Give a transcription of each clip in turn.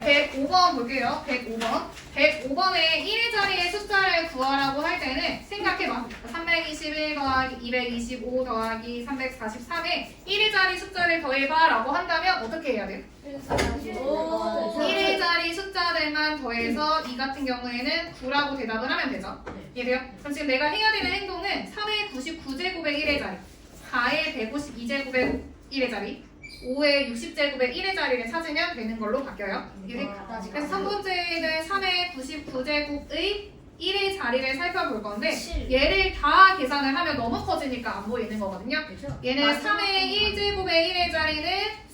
105번 볼게요. 105번. 105번에 1의 자리의 숫자를 구하라고 할 때는 생각해봐. 321 더하기 225 더하기 343에 1의 자리 숫자를 더해봐 라고 한다면 어떻게 해야 돼요? 1의 자리 숫자들만 더해서 이 같은 경우에는 9라고 대답을 하면 되죠. 이해돼요? 그럼 지금 내가 해야 되는 행동은 3의 99제곱의 1의 자리, 4의 152제곱의 1의 자리, 5의 60제곱의 1의 자리를 찾으면 되는 걸로 바뀌어요. 그래서 첫 번째는 3의 99제곱의 1의 자리를 살펴볼 건데 얘를 다 계산을 하면 너무 커지니까 안 보이는 거거든요. 얘는 3의 1제곱의 1의 자리는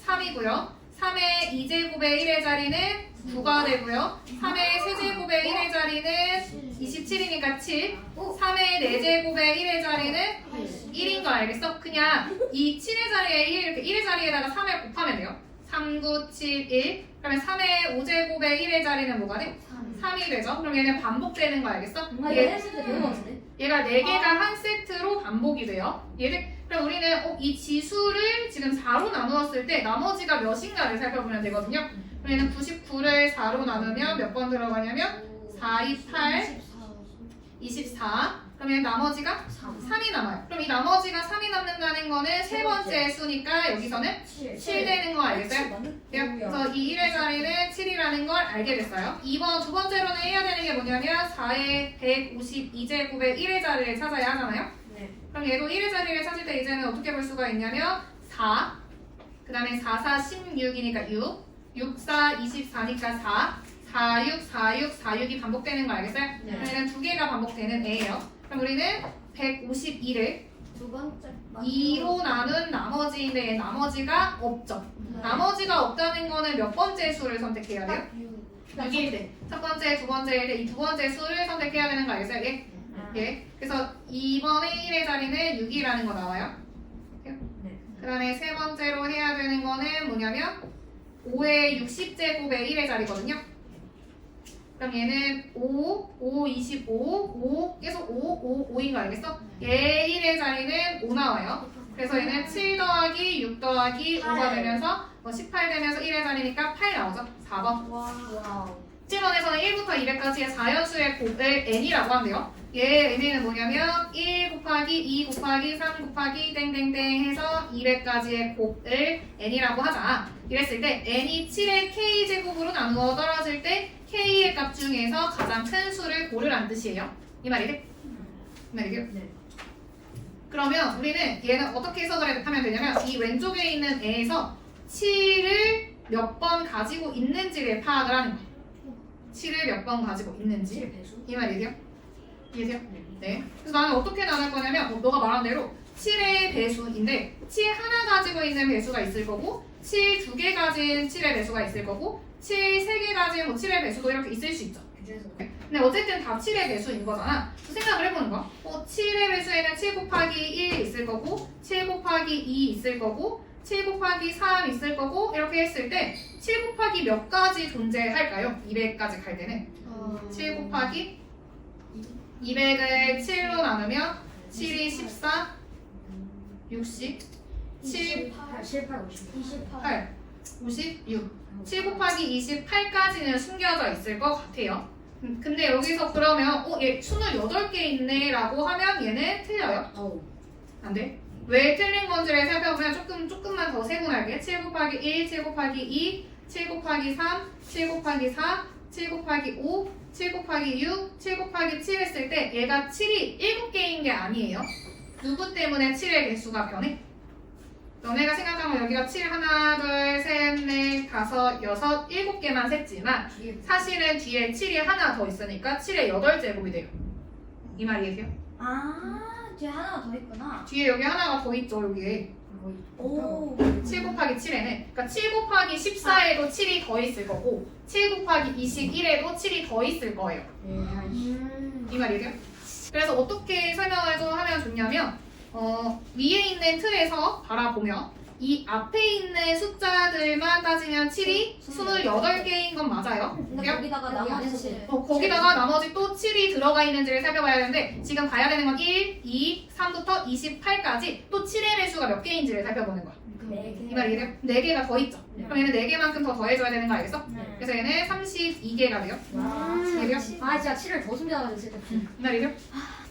3이고요. 3의 2제곱의 1의 자리는 9가 되고요. 3의 세제곱의 1의 자리는 27이니까 7. 3의 4제곱의 1의 자리는 1인 거 알겠어? 그냥 이 7의 자리에 1 이렇게 1의 자리에다가 3을 곱하면 돼요. 3, 9, 7, 1. 그러면 3의 5제곱의 1의 자리는 뭐가 돼? 3이 되죠? 그럼 얘는 반복되는 거 알겠어? 얘가 4개가 한 세트로 반복이 돼요. 그럼 우리는 이 지수를 지금 4로 나누었을 때 나머지가 몇인가를 살펴보면 되거든요. 그럼 얘는 99를 4로 나누면 몇 번 들어가냐면 4, 2, 8, 24. 그러면 나머지가 3이 남아요. 그럼 이 나머지가 3이 남는다는 거는 세 번째 수니까 여기서는 7 되는 거 알겠어요? 그래서 이 1의 자리는 7이라는 걸 알게 됐어요. 2번 두 번째로는 해야 되는 게 뭐냐면 4의 152제곱의 1의 자리를 찾아야 하잖아요. 그럼 얘도 1의 자리를 찾을 때 이제는 어떻게 볼 수가 있냐면 4, 그 다음에 4, 4, 16이니까 6, 6, 4, 24니까 4, 4, 6, 4, 6, 4, 6이 반복되는 거 알겠어요? 그러면 두 개가 반복되는 A예요. 그럼 우리는 152를 2로 나눈 나머지인데 나머지가 없죠. 나머지가 없다는 거는 몇 번째 수를 선택해야 돼요? 6일 때. 첫 번째, 두 번째일 때 이 두 번째 수를 선택해야 되는 거 알겠어요? 예. 그래서 2번의 1의 자리는 6이라는 거 나와요. 그 다음에 세 번째로 해야 되는 거는 뭐냐면 5의 60제곱의 1의 자리거든요. 그럼 얘는 5, 25, 5, 계속 5, 5인 거 알겠어? 얘 1의 자리는 5 나와요. 그래서 얘는 7 더하기 6 더하기 5가 되면서 18 되면서 1의 자리니까 8 나오죠. 4번. 7번에서는 1부터 200까지의 4연수의 곱을 n이라고 한대요. 얘 의미는 뭐냐면 1 곱하기 2 곱하기 3 곱하기 땡땡땡 해서 200까지의 곱을 n이라고 하자. 이랬을 때 n이 7의 k제곱으로 나누어 떨어질 때 k의 값 중에서 가장 큰 수를 고르라는 뜻이에요. 이 말이죠? 이 말이죠? 그러면 우리는 얘는 어떻게 해석을 하면 되냐면 이 왼쪽에 있는 애에서 7을 몇 번 가지고 있는지를 파악을 하는 거예요. 7을 몇 번 가지고 있는지. 이 말이죠? 이해돼요? 네. 그래서 나는 어떻게 나눌 거냐면 너가 말한 대로 7의 배수인데 7 하나 가지고 있는 배수가 있을 거고 7 2개 가진 7의 배수가 있을 거고 7 3개 가진 7의 배수도 이렇게 있을 수 있죠. 근데 어쨌든 다 7의 배수인 거잖아. 생각을 해보는 거야. 7의 배수에는 7 곱하기 1 있을 거고 7 곱하기 2 있을 거고 7 곱하기 3 있을 거고 이렇게 했을 때 7 곱하기 몇 가지 존재할까요? 200까지 갈 때는 7 곱하기 200을 7로 나누면 7이 14, 60, 7, 28, 56 7 곱하기 28까지는 숨겨져 있을 것 같아요. 근데 여기서 그러면 얘 28개 있네 라고 하면 얘는 틀려요. 안 돼? 왜 틀린 건지를 살펴보면 조금만 더 세분할게. 7 곱하기 1, 7 곱하기 2, 7 곱하기 3, 7 곱하기 4, 7 곱하기 5, 7 곱하기 6, 7 곱하기 7 했을 때 얘가 7이 7개인 게 아니에요. 누구 때문에 7의 개수가 변해? 너네가 생각하면 여기가 7 하나, 둘, 셋, 넷, 다섯, 여섯, 7개만 셌지만 사실은 뒤에 7이 하나 더 있으니까 7의 8제곱이 돼요. 이 말이에요? 뒤에 하나가 더 있구나. 뒤에 여기 하나가 더 있죠, 여기에. 오. 7 곱하기 7에는 그러니까 7 곱하기 14에도 7이 더 있을 거고 7 곱하기 21에도 7이 더 있을 거예요. 이 말이에요? 그래서 어떻게 설명을 좀 하면 좋냐면 위에 있는 틀에서 바라보면 이 앞에 있는 숫자들만 따지면 7이 28개인 건 맞아요. 근데 거기다가 나머지 거기다가 나머지 또 7이 들어가 있는지를 살펴봐야 되는데 지금 봐야 되는 건 1, 2, 3부터 28까지 또 7의 배수가 몇 개인지를 살펴보는 거야. 이 말이 돼요? 4개가 더 있죠. 그럼 얘는 4개만큼 더 더해줘야 되는 거 알겠어? 그래서 얘는 32개가 돼요. 이해돼요? 아 진짜 7을 더 숨겨가지고 진짜. 이 말이 돼요?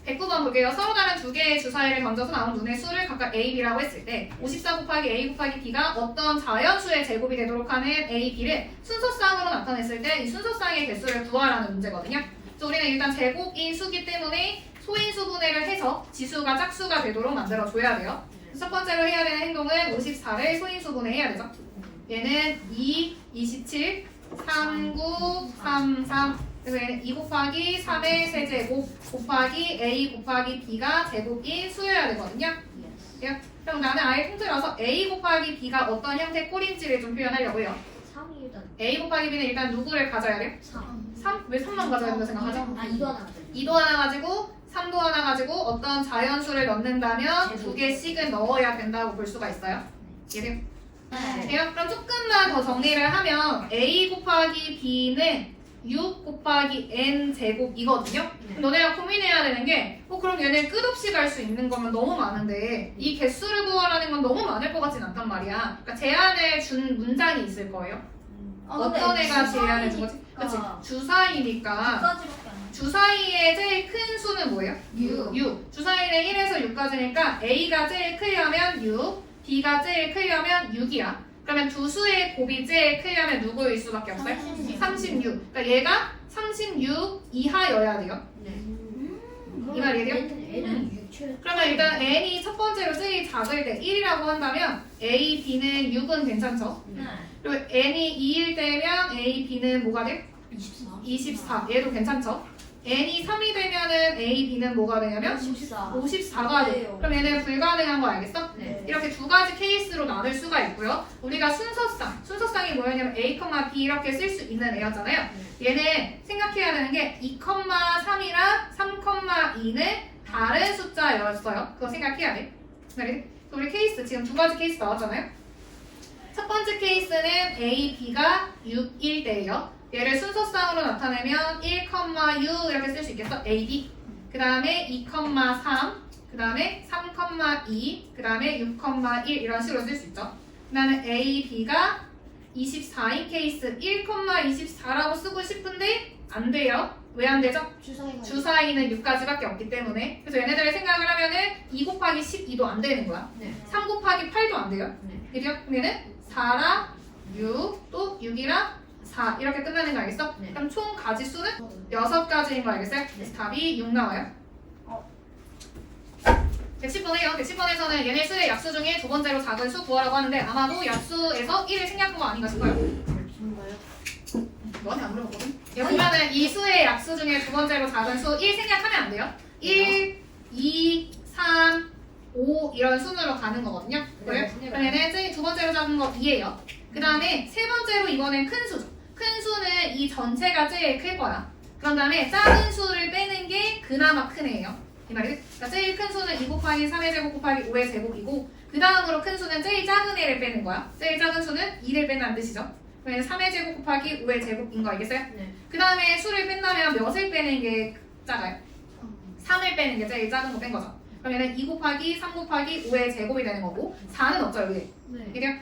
109번 볼게요. 서로 다른 두 개의 주사위를 던져서 나온 눈의 수를 각각 A, B라고 했을 때 54 곱하기 A 곱하기 B가 어떤 자연수의 제곱이 되도록 하는 A, B를 순서쌍으로 나타냈을 때 이 순서쌍의 개수를 구하라는 문제거든요. 그래서 우리는 일단 제곱인 수기 때문에 소인수분해를 해서 지수가 짝수가 되도록 만들어줘야 돼요. 첫 번째로 해야 되는 행동은 54를 소인수분해해야 되죠. 얘는 2, 27, 39, 33 그래서 얘는 2 곱하기 3의 세제곱 곱하기 A 곱하기 B가 제곱인 수여야 되거든요. 그럼 나는 아예 통틀어서 A 곱하기 B가 어떤 형태 꼴인지를 좀 표현하려고요. 3이 일단 A 곱하기 B는 일단 누구를 가져야 돼요? 3. 3? 왜 3만 가져야 된다고 생각하죠? 아 2도 하나 가져. 2도 하나 가지고 3도 하나 가지고 어떤 자연수를 넣는다면 제곱. 2개씩은 넣어야 된다고 볼 수가 있어요. 이해돼요? 네. 돼요? 그럼 조금만 더 정리를 하면 A 곱하기 B는 6 곱하기 n 제곱이거든요. 그럼 너네가 고민해야 되는 게 그럼 얘네 끝없이 갈 수 있는 거면 너무 많은데 이 개수를 구하라는 건 너무 많을 것 같진 않단 말이야. 그러니까 제한을 준 문장이 있을 거예요. 어떤 애가 제한을 준 거지? 그치? 주사위니까 까지밖에 안 주사위의 제일 큰 수는 뭐예요? 6. 주사위는 1에서 6까지니까 A가 제일 크려면 6, B가 제일 크려면 6이야. 그러면 두 수의 곱이 제일 크려면 누구일 수밖에 없어요? 36. 그러니까 얘가 36 이하여야 돼요. 이 말이 돼요? 얘는 6. 그러면 일단 n이 첫 번째로 제일 작을 때 1이라고 한다면 A, B는 6은 괜찮죠? 그리고 n이 2일 때면 A, B는 뭐가 돼요? 24. 얘도 괜찮죠? n이 3이 되면은 A, B는 뭐가 되냐면 54가 돼요. 그럼 얘는 불가능한 거 알겠어? 네. 이렇게 두 가지 케이스로 나눌 수가 있고요. 우리가 순서쌍이 뭐였냐면 A, B 이렇게 쓸 수 있는 애였잖아요. 얘는 생각해야 되는 게 2,3이랑 3,2는 다른 숫자였어요. 그거 생각해야 돼. 우리 케이스 지금 두 가지 케이스 나왔잖아요. 첫 번째 케이스는 A, B가 6일 때예요. 얘를 순서쌍으로 나타내면 1,6 이렇게 쓸 수 있겠어? A, B. 그 다음에 2,3, 그 다음에 3,2, 그 다음에 6,1 이런 식으로 쓸 수 있죠. 그 다음에 A, B가 24인 케이스 1,24라고 쓰고 싶은데 안 돼요. 왜 안 되죠? 주사위는 6가지밖에 없기 때문에. 그래서 얘네들을 생각을 하면은 2 곱하기 12도 안 되는 거야. 3 곱하기 8도 안 돼요. 그죠? 그럼 얘는 4랑 6, 또 6이랑 4 이렇게 끝나는 거 알겠어? 그럼 총 가지수는 6가지인 거 알겠어요? 그래서 답이 6 나와요. 110번에요. 110번에서는 얘네 수의 약수 중에 두 번째로 작은 수 구하라고 하는데 아마도 약수에서 1을 생략한 거 아닌가 싶어요. 너한테 안 물어봤거든? 여기 보면은 이 수의 약수 중에 두 번째로 작은 수 1 생략하면 안 돼요. 1, 2, 3, 5 이런 순으로 가는 거거든요. 그래요? 그럼 얘는 두 번째로 작은 거 2예요. 그 다음에 세 번째로 이거는 큰 수죠. 큰 수는 이 전체가 제일 클 거야. 그런 다음에 작은 수를 빼는 게 그나마 큰 애예요. 이 말이? 그러니까 제일 큰 수는 2 곱하기 3의 제곱 곱하기 5의 제곱이고 그 다음으로 큰 수는 제일 작은 애를 빼는 거야. 제일 작은 수는 2를 뺀다는 뜻이죠. 그러면 3의 제곱 곱하기 5의 제곱인 거 알겠어요? 그 다음에 수를 뺀다면 몇을 빼는 게 작아요? 3을 빼는 게 제일 작은 거 뺀 거죠. 그러면 2 곱하기 3 곱하기 5의 제곱이 되는 거고 4는 없죠 여기.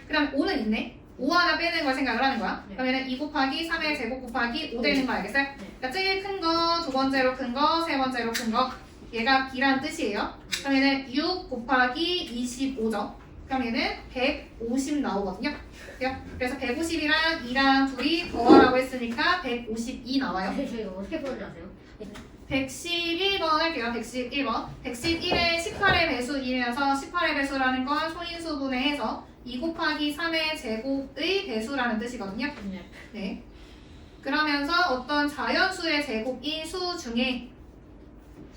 그 다음 5는 있네. 5 하나 빼는 걸 생각을 하는 거야. 그러면 2 곱하기 3의 제곱 곱하기 5 되는 거 알겠어요? 그러니까 제일 큰 거, 두 번째로 큰 거, 세 번째로 큰 거. 얘가 B란 뜻이에요. 그럼 얘는 6 곱하기 25죠. 그럼 얘는 150 나오거든요. 그래서 150이랑 2랑 둘이 더하라고 했으니까 152 나와요. 저희가 어떻게 풀어줄 아세요? 111번 할게요. 111번. 111의 18의 배수이면서 18의 배수라는 건 소인수분해해서 2 곱하기 3의 제곱의 배수라는 뜻이거든요. 네. 그러면서 어떤 자연수의 제곱인 수 중에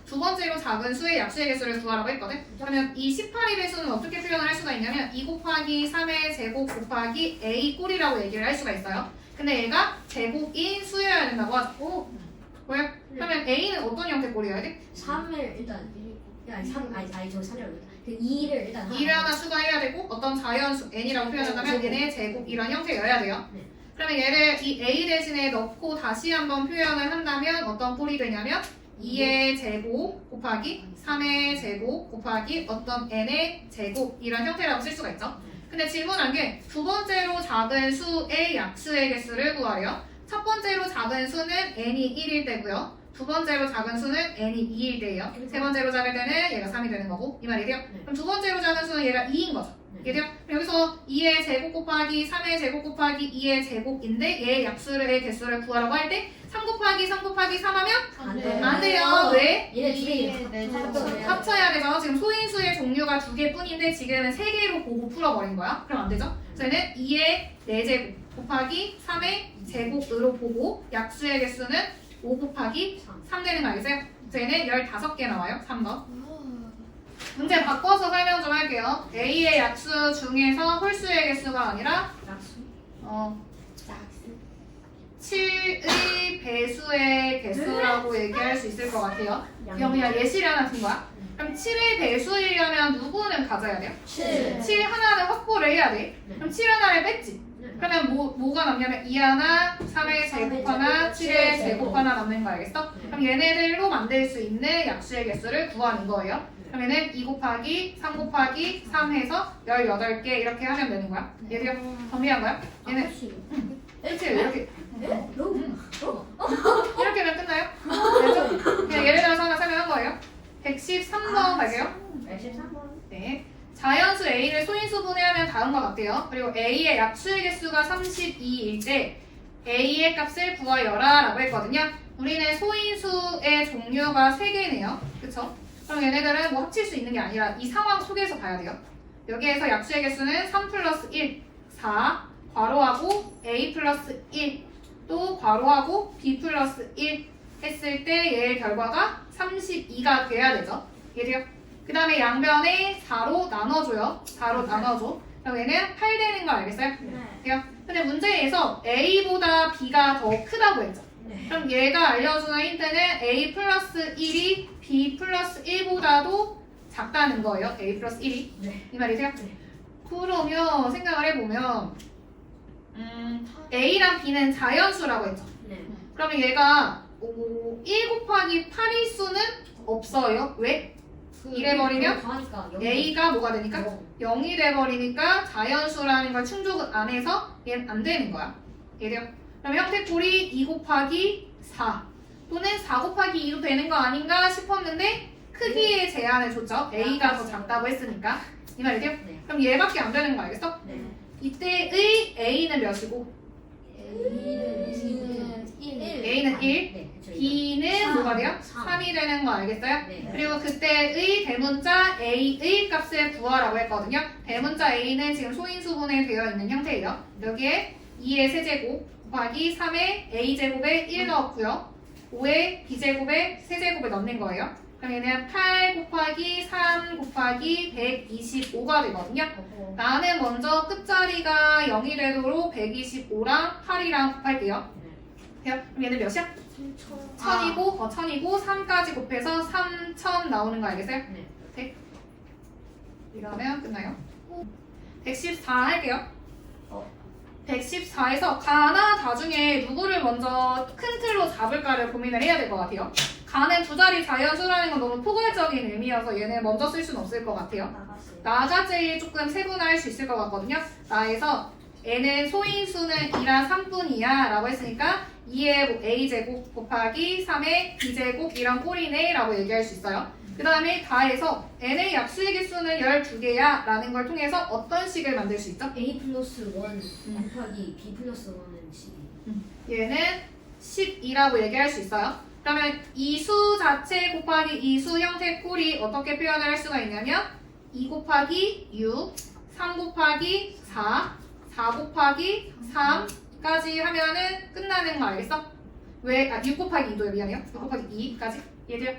두 번째로 작은 수의 약수의 개수를 구하라고 했거든. 그러면 이 18의 배수는 어떻게 표현을 할 수가 있냐면 2 곱하기 3의 제곱 곱하기 A 꼴이라고 얘기를 할 수가 있어요. 근데 얘가 제곱인 수여야 된다고 하죠. 왜요? 그러면 A는 어떤 형태 꼴이어야 돼? 3을 일단 저 3이라고 그 2를 일단 2를 하나 추가해야 되고 어떤 자연수 n이라고 표현한다면 얘네 제곱 이런 형태여야 돼요. 그러면 얘를 이 A 대신에 넣고 다시 한번 표현을 한다면 어떤 꼴이 되냐면 2의 제곱 곱하기 3의 제곱 곱하기 어떤 n의 제곱 이런 형태라고 쓸 수가 있죠. 근데 질문한 게 두 번째로 작은 수의 약수의 개수를 구하래요. 첫 번째로 작은 수는 n이 1일 때고요. 두 번째로 작은 수는 n이 2일 때예요. 세 번째로 작을 때는 얘가 3이 되는 거고 이 말이 돼요. 그럼 두 번째로 작은 수는 얘가 2인 거죠. 이해돼요? 여기서 2의 제곱 곱하기 3의 제곱 곱하기 2의 제곱인데 얘의 약수의 개수를 구하라고 할 때 3 곱하기 3 곱하기 3 하면 안 돼요. 왜? 얘네 두 개. 합쳐야 되죠. 지금 소인수의 종류가 2개뿐인데 지금은 3개로 보고 풀어버린 거야. 그럼 안 되죠? 저희는 2의 4제곱 곱하기 3의 제곱으로 보고 약수의 개수는 5 곱하기 3 되는 거 알겠어요? 저희는 15개 나와요. 3번. 문제 바꿔서 설명 좀 할게요. A의 약수 중에서 홀수의 개수가 아니라 약수. 7의 배수의 개수라고 얘기할 수 있을 것 같아요. 그럼 그냥 예시를 하나 준 거야. 그럼 7의 배수이려면 누구는 가져야 돼요? 7 하나는 확보를 해야 돼. 그럼 7 하나를 뺐지. 그러면 뭐가 남냐면 2 하나, 3의 제곱 하나, 7의 제곱 하나 남는 거 알겠어? 그럼 얘네들로 만들 수 있는 약수의 개수를 구하는 거예요. 그러면은 2 곱하기 3 곱하기 3 해서 18개 이렇게 하면 되는 거야. 얘들아 정리한 거야? 얘는 그치 이렇게 이렇게 하면 끝나요? 네, 그냥 예를 들어서 하나 설명한 거예요. 113번 갈게요. 113번. 네. 자연수 A를 소인수 분해하면 다음과 같아요. 그리고 A의 약수의 개수가 32일 때 A의 값을 구하여라 라고 했거든요. 우리는 소인수의 종류가 3개네요. 그쵸? 그럼 얘네들은 뭐 합칠 수 있는 게 아니라 이 상황 속에서 봐야 돼요. 여기에서 약수의 개수는 3 플러스 1, 4, 괄호하고 A 플러스 1, 또 괄호하고 B 플러스 1 했을 때 얘의 결과가 32가 돼야 되죠. 얘들요. 그 다음에 양변에 4로 나눠줘요. 4로 나눠줘. 그럼 얘는 8 되는 거 알겠어요? 돼요? 근데 문제에서 A보다 B가 더 크다고 했죠. 그럼 얘가 알려주는 힌트는 A 플러스 1이 B 플러스 1보다도 작다는 거예요. A 플러스 1이. 이 말이세요? 그러면 생각을 해보면 A랑 B는 자연수라고 했죠. 그러면 얘가 1 곱하기 8일 수는 없어요. 왜? 이래버리면 A가 뭐가 되니까? 0이 돼버리니까 자연수라는 걸 충족을 안 해서 얘는 안 되는 거야. 얘들요. 그럼 형태꼴이 2 곱하기 4 또는 4 곱하기 2도 되는 거 아닌가 싶었는데 크기의 제한을 줬죠. A가 더 작다고 했으니까. 이 말이죠? 그럼 얘밖에 안 되는 거 알겠어? 이때의 A는 몇이고? A는 1, B는 뭐가 돼요? 3이 되는 거 알겠어요? 그리고 그때의 대문자 A의 값을 구하라고 했거든요. 대문자 A는 지금 소인수분해 되어 있는 형태예요. 여기에 2의 세제곱 곱하기 3의 A제곱에 1 넣었고요. 5의 B제곱에 세제곱에 넣는 거예요. 그럼 얘는 8 곱하기 3 곱하기 125가 되거든요. 나는 먼저 끝자리가 0이 되도록 125랑 8이랑 곱할게요. 돼요? 그럼 얘는 몇이야? 1000이고 1000이고 3까지 곱해서 3000 나오는 거 알겠어요? 네. 이러면 끝나요. 114 할게요. 114에서 가나 다 중에 누구를 먼저 큰 틀로 잡을까를 고민을 해야 될 것 같아요. 가는 두 자리 자연수라는 건 너무 포괄적인 의미여서 얘는 먼저 쓸 수는 없을 것 같아요. 나가 제일 조금 세분화할 수 있을 것 같거든요. 나에서 n은 소인수는 2랑 3분이야 라고 했으니까 2의 뭐 a제곱 곱하기 3의 b제곱 이런 꼴이네 라고 얘기할 수 있어요. 그 다음에 다해서 n의 약수의 개수는 12개야 라는 걸 통해서 어떤 식을 만들 수 있죠? A 플러스 1 곱하기 B 플러스 1은 12. 얘는 12라고 얘기할 수 있어요. 그러면 이 수 자체 곱하기 이 수 형태 꼴이 어떻게 표현을 할 수가 있냐면 2 곱하기 6, 3 곱하기 4, 4 곱하기 3까지 하면은 끝나는 거 알겠어? 왜? 6 곱하기 2도요. 미안해요. 6 곱하기 2까지. 얘들요.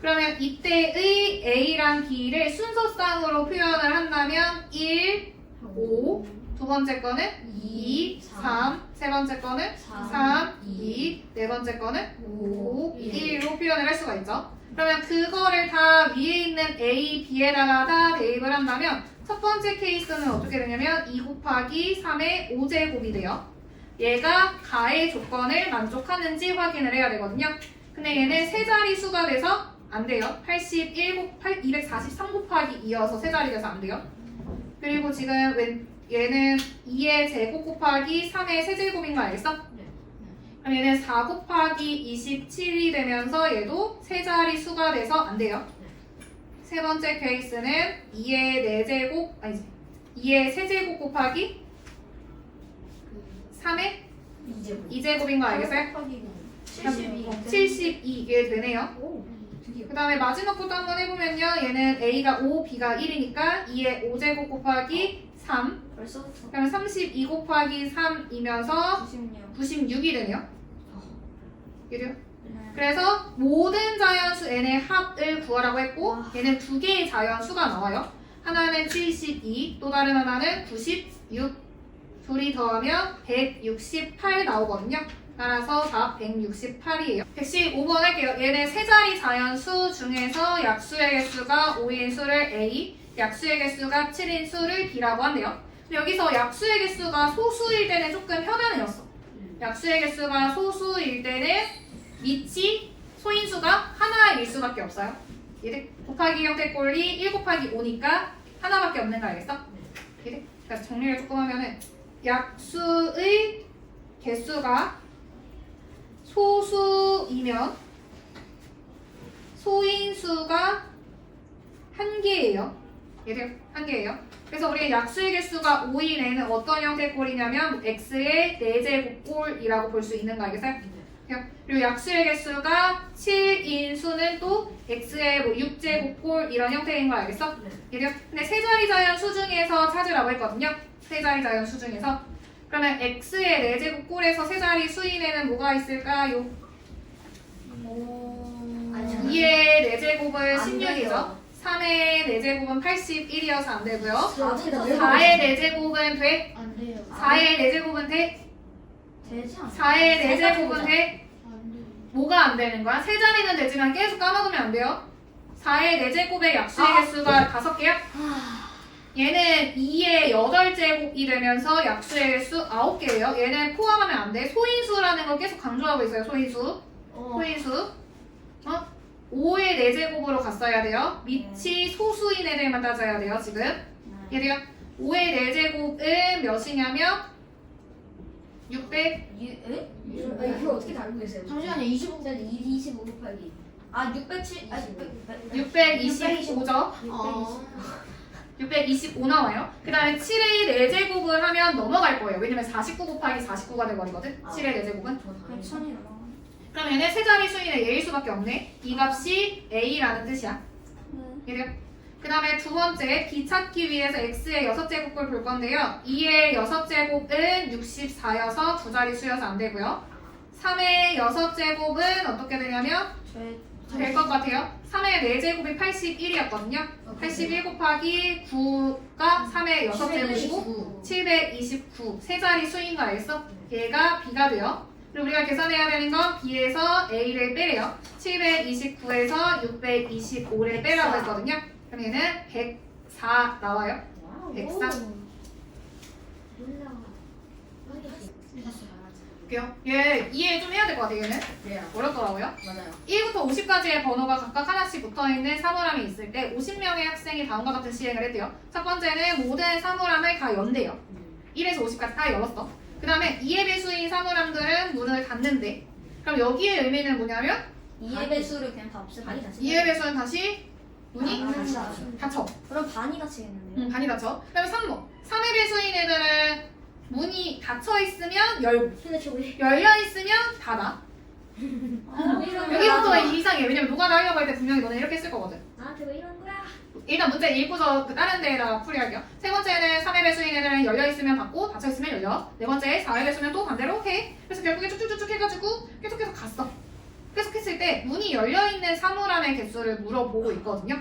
그러면 이때의 A랑 B를 순서상으로 표현을 한다면 1, 5, 두 번째 거는 2, 3, 세 번째 거는 3, 2, 네 번째 거는 5, 1로 표현을 할 수가 있죠. 그러면 그거를 다 위에 있는 A, B에다가 다 대입을 한다면 첫 번째 케이스는 어떻게 되냐면 2 곱하기 3의 5제곱이 돼요. 얘가 가의 조건을 만족하는지 확인을 해야 되거든요. 근데 얘는 세 자리 수가 돼서 안 돼요. 243 곱하기 2여서 세 자리 돼서 안 돼요. 그리고 지금 얘는 2의 제곱 곱하기 3의 세제곱인 거 알겠어? 네. 그럼 얘는 4 곱하기 27이 되면서 얘도 세 자리 수가 돼서 안 돼요. 세 번째 케이스는 2의 4제곱, 아니지. 2의 세제곱 곱하기 3의 2제곱인 거 알겠어요? 72 이게 되네요. 오, 드디어. 그 다음에 마지막 것도 한번 해보면요. 얘는 A가 5, B가 1이니까 2의 5제곱 곱하기 3. 벌써부터. 그러면 32 곱하기 3이면서 96이 되네요. 이래요? 그래서 모든 자연수 n의 합을 구하라고 했고 와. 얘는 두 개의 자연수가 나와요. 하나는 72, 또 다른 하나는 96. 둘이 더하면 168 나오거든요. 따라서 답 168이에요. 115번 할게요. 얘는 세 자리 자연수 중에서 약수의 개수가 5인 수를 A, 약수의 개수가 7인 수를 B라고 한대요. 근데 여기서 약수의 개수가 소수일 때는 조금 편안해졌어. 약수의 개수가 소수일 때는 밑이 소인수가 하나일 수밖에 없어요. 이래 곱하기 형태 꼴이 1 곱하기 5니까 하나밖에 없는 거 알겠어? 이래 그래서 정리를 조금 하면은 약수의 개수가 소수이면 소인수가 한 개예요. 얘들 한 개예요. 그래서 우리 약수의 개수가 5인 애는 어떤 형태의 꼴이냐면 x의 4제곱 꼴이라고 볼 수 있는 거 알겠어요? 그리고 약수의 개수가 7인 수는 또 x의 뭐 6제곱 꼴 이런 형태인 거 알겠어? 얘들 근데 세 자리 자연수 중에서 찾으라고 했거든요. 세 자리 자연수 중에서 그러면 x의 4제곱 꼴에서 세 자리 수인에는 뭐가 있을까요? 2의 4제곱은 16이죠. 3의 4제곱은 81이어서 안 되고요. 4의 4제곱은 돼? 안 돼요. 4의 4제곱은 돼? 되지 않아요? 4의 4제곱은 돼? 안 돼요. 뭐가 안 되는 거야? 세 자리는 되지만 계속 까먹으면 안 돼요. 4의 4제곱의 약수의 개수가 5개야? 얘는 2의 8제곱이 되면서 약수의 개수 9개예요. 얘는 포함하면 안 돼. 소인수라는 걸 계속 강조하고 있어요. 소인수. 소인수. 5의 4제곱으로 갔어야 돼요. 밑이 소수인 애들만 따져야 돼요. 지금. 얘들요. 5의 4제곱은 몇이냐면 600. 이거 어떻게 다 알고 계세요? 잠시만요. 25. 25 곱하기. 아 607. 아 625죠. 625 나와요. 그 다음에 7의 4제곱을 하면 넘어갈 거예요. 왜냐면 49 곱하기 49가 돼버리거든. 7의 4제곱은. 100천이라. 그럼 얘는 세 자리 수인의 A일 수밖에 없네. 이 값이 A라는 뜻이야. 이래요. 그 다음에 두 번째, B 찾기 위해서 X의 6제곱을 볼 건데요. 2의 6제곱은 64여서 두 자리 수여서 안 되고요. 3의 6제곱은 어떻게 되냐면 될 것 같아요. 3의 4제곱이 81이었거든요. 81 곱하기 9가 3의 6제곱이고 729. 세 자리 수인 거 알겠어? 얘가 B가 돼요. 그리고 우리가 계산해야 되는 건 B에서 A를 빼래요. 729에서 625를 빼라고 했거든요. 그럼 얘는 104 나와요. 104. 볼게요. 얘 이해 좀 해야 될 것 같아요. 얘는 어렵더라고요. 맞아요. 1부터 50까지의 번호가 각각 하나씩 붙어있는 사물함이 있을 때 50명의 학생이 다음과 같은 시행을 했대요. 첫 번째는 모든 사물함을 다 연대요. 1에서 50까지 다 열었어. 그 다음에 2의 배수인 사물함들은 문을 닫는데, 그럼 여기의 의미는 뭐냐면 2의 배수를 그냥 다 없애요. 반이 닫혀. 2의 배수는 다시 문이 닫혀. 그럼 반이 닫히겠는데요? 반이 닫혀. 그 다음에 3번 3의 배수인 애들은 문이 닫혀 있으면 열고 근데 저 왜? 열려 있으면 닫아. 여기부터 이상해. 왜냐면 노가다 하려고 할 때 분명히 너네 이렇게 쓸 거거든. 나한테 왜 이러는 거야? 일단 문제 읽고서 그 다른 데에다가 풀이할게요. 세 번째는 3의 배수인 애들은 열려있으면 닫고 닫혀있으면 열려. 네 번째 4의 배수는 또 반대로 해. 그래서 결국에 쭉쭉쭉 해가지고 계속 갔어. 계속 했을 때 문이 열려있는 사물함의 개수를 물어보고 있거든요.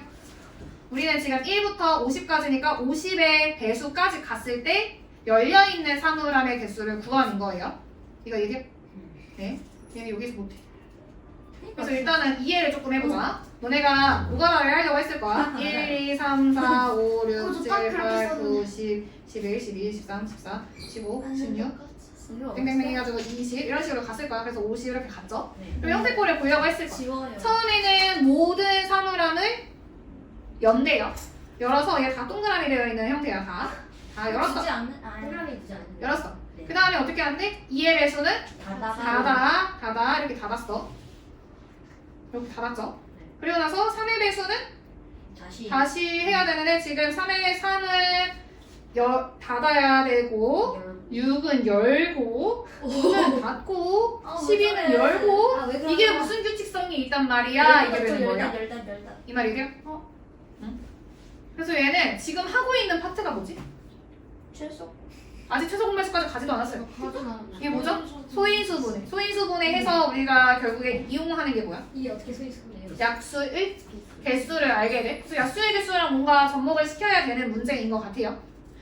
우리는 지금 1부터 50까지니까 50의 배수까지 갔을 때 열려있는 사물함의 개수를 구하는 거예요. 이거 얘기해? 네. 얘는 여기서 못해. 그래서 일단은 이해를 조금 해보자. 너네가 노가다를 하려고 했을 거야. 1, 2, 3, 4, 5, 6, 7, 8, 9, 10, 11, 12, 13, 14, 15, 16 땡땡땡 해가지고 20 이런 식으로 갔을 거야. 그래서 50 이렇게 갔죠. 그럼 형태꼴을 보려고 했을 거야. 지워요. 처음에는 모든 사물함을 연대요. 열어서 얘 다 동그라미 되어 있는 형태야. 다 열었어. 굳이 않는 아 동그라미 굳이 안 해. 열었어. 네. 그 다음에 어떻게 하는데 2의 배수는 닫아 이렇게 닫았어. 이렇게 닫았죠. 네. 그리고 나서 3의 배수는 다시 해야 되는데 지금 3의 3은 닫아야 되고 6은 열고 9는 닫고 12는 열고 이게 무슨 규칙성이 있단 말이야. 이게 되는 거냐? 열다 이 말이에요? 응? 그래서 얘는 지금 하고 있는 파트가 뭐지? 최소 아직 최소 공배수까지 가지도 않았어요. 이게 뭐죠? 소인수분해. 음. 소인수분해 해서 우리가 결국에 이용하는 게 뭐야? 이게 어떻게 소인수분해요? 약수의 개수를 알게 돼. 그래서 약수의 개수랑 뭔가 접목을 시켜야 되는 문제인 것 같아요.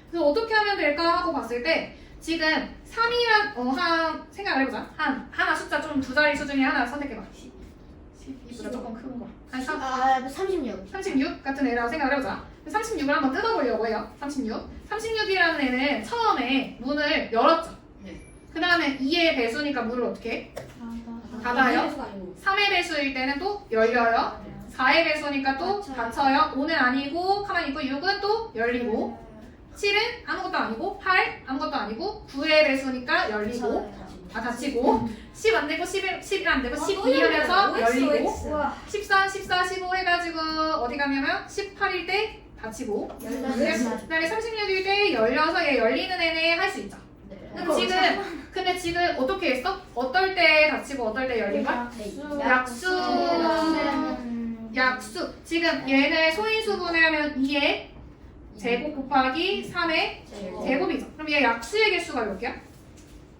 그래서 어떻게 하면 될까 하고 봤을 때 지금 3이란 생각을 해보자. 하나 숫자 좀 두 자리 수 중에 하나 선택해봐. 12보다 조금 큰 거. 한 36. 36 같은 애라고 생각을 해보자. 36을 한번 뜯어보려고 해요. 36이라는 애는 처음에 문을 열었죠. 네. 그 다음에 2의 배수니까 문을 어떻게 해? 닫아요. 3의 배수일 때는 또 열려요. 4의 배수니까 또 닫혀요. 5는 아니고 가만히 있고 6은 또 열리고 7은 아무것도 아니고 8 아무것도 아니고 9의 배수니까 열리고 닫히고 10 안 되고 11 안 되고 12 하면서 열리고 14, 15 해가지고 어디 가냐면 18일 때 닫히고 그 다음에 36일 때 열려서 얘 열리는 애네 할 수 있죠. 근데 지금 어떻게 했어? 어떨 때 닫히고 어떨 때 열린 거야? 약수. 지금 얘네 소인수분해하면 2의 제곱 곱하기 3의 제곱이죠. 그럼 얘 약수의 개수가 몇 개야?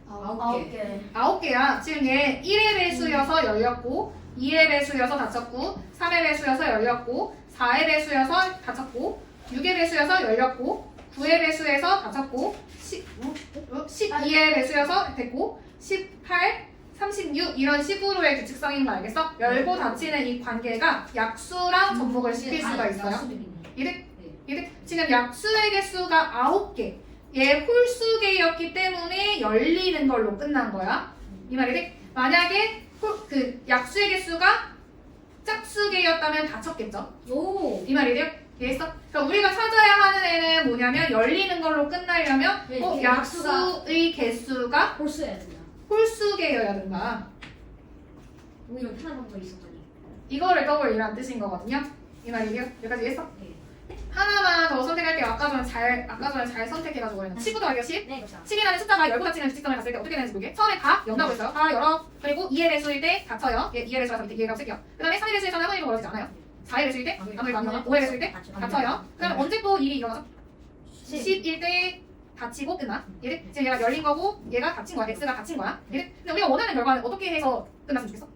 9개. 9개야. 지금 얘 1의 배수여서 열렸고 2의 배수여서 닫혔고 3의 배수여서 열렸고 4의 배수여서 닫혔고 6의 배수여서 열렸고 9의 배수여서 닫혔고 12의 배수여서 됐고 18, 36 이런 식으로의 규칙성인 거 알겠어? 열고 닫히는 이 관계가 약수랑 접목을 시킬 수가 있어요. 이득? 지금 약수의 개수가 9개. 얘 홀수개였기 때문에 열리는 걸로 끝난 거야. 이 말이지? 만약에 그 약수의 개수가 짝수개였다면 닫혔겠죠? 오. 이 말이래요? 이해했어? 그러니까 우리가 찾아야 하는 애는 뭐냐면 열리는 걸로 끝나려면 약수의 개수가 홀수해야 된다. 홀수개여야 된다. 오히려 편한 방법이 있었더니. 이거를 더블이란 뜻인 거거든요. 이 말이래요? 여기까지 이해했어? 네. 하나만 더 선택할게요. 아까 전에 잘 선택해가지고 그랬는데 10부터 할게요. 10. 네, 그렇죠. 10이라는 숫자가 열고 닫히는 규칙성을 봤을 때 어떻게 되는지 볼게. 처음에 다 연다고 했어요. 다 열어. 그리고 2의 배수일 때 닫혀요. 2의 배수라서 밑에 2의 값 쓸게요. 그 다음에 3의 배수에서는 아무 일도 벌어지지 않아요. 4의 배수일 때 아무 일도 안 일어나. 5의 배수일 때 닫혀요. 그 다음에 언제 또 일이 일어나죠? 10일 때 닫히고 끝나. 얘들 지금 얘가 열린 거고 얘가 닫힌 거야. x가 닫힌 거야. 얘들 근데 우리가 원하는 결과는 어떻게 해서 끝났으면 좋겠어?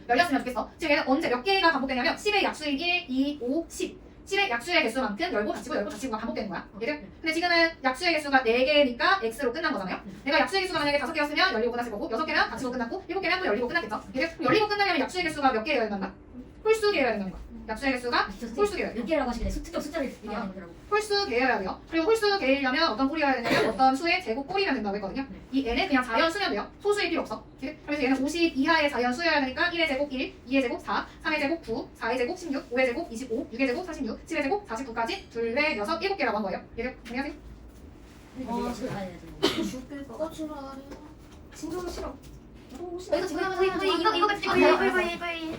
열렸으면 좋겠어. 지금 얘는 언제 몇 개가 반복되냐면 10의 약수일 1, 2, 5, 10. 10의 약수의 개수만큼 열고 닫히고가 반복되는 거야. 얘들. 근데 지금은 약수의 개수가 4개니까 x로 끝난 거잖아요. 내가 약수의 개수가 만약에 5개였으면 열리고 끝났을 거고 6개면 닫히고 끝났고 7개면 또 열리고 끝났겠죠. 얘들. 그럼 열리고 끝나려면 약수의 개수가 몇 개여야 된단다? 홀수개여야 된다는 거야. 약수의 개수가 홀수개여야 돼. 몇 개라고 하시길래 특정 숫자를 얘기하는 거라고. 홀수개여야 돼요. 그리고 홀수개이려면 어떤 꼴이어야 되냐면 어떤 수의 제곱꼴이면 된다고 했거든요. 이 n은 그냥 자연수면 돼요. 소수일 필요 없어. 그래서 얘는 50 이하의 자연수여야 되니까 1의 제곱 1, 2의 제곱 4, 3의 제곱 9, 4의 제곱 16, 5의 제곱 25, 6의 제곱 46, 7의 제곱 49까지 둘, 넷, 여섯, 7개라고 한 거예요. 얘들 정리하세요. 진짜 싫어. 이거 찍어요.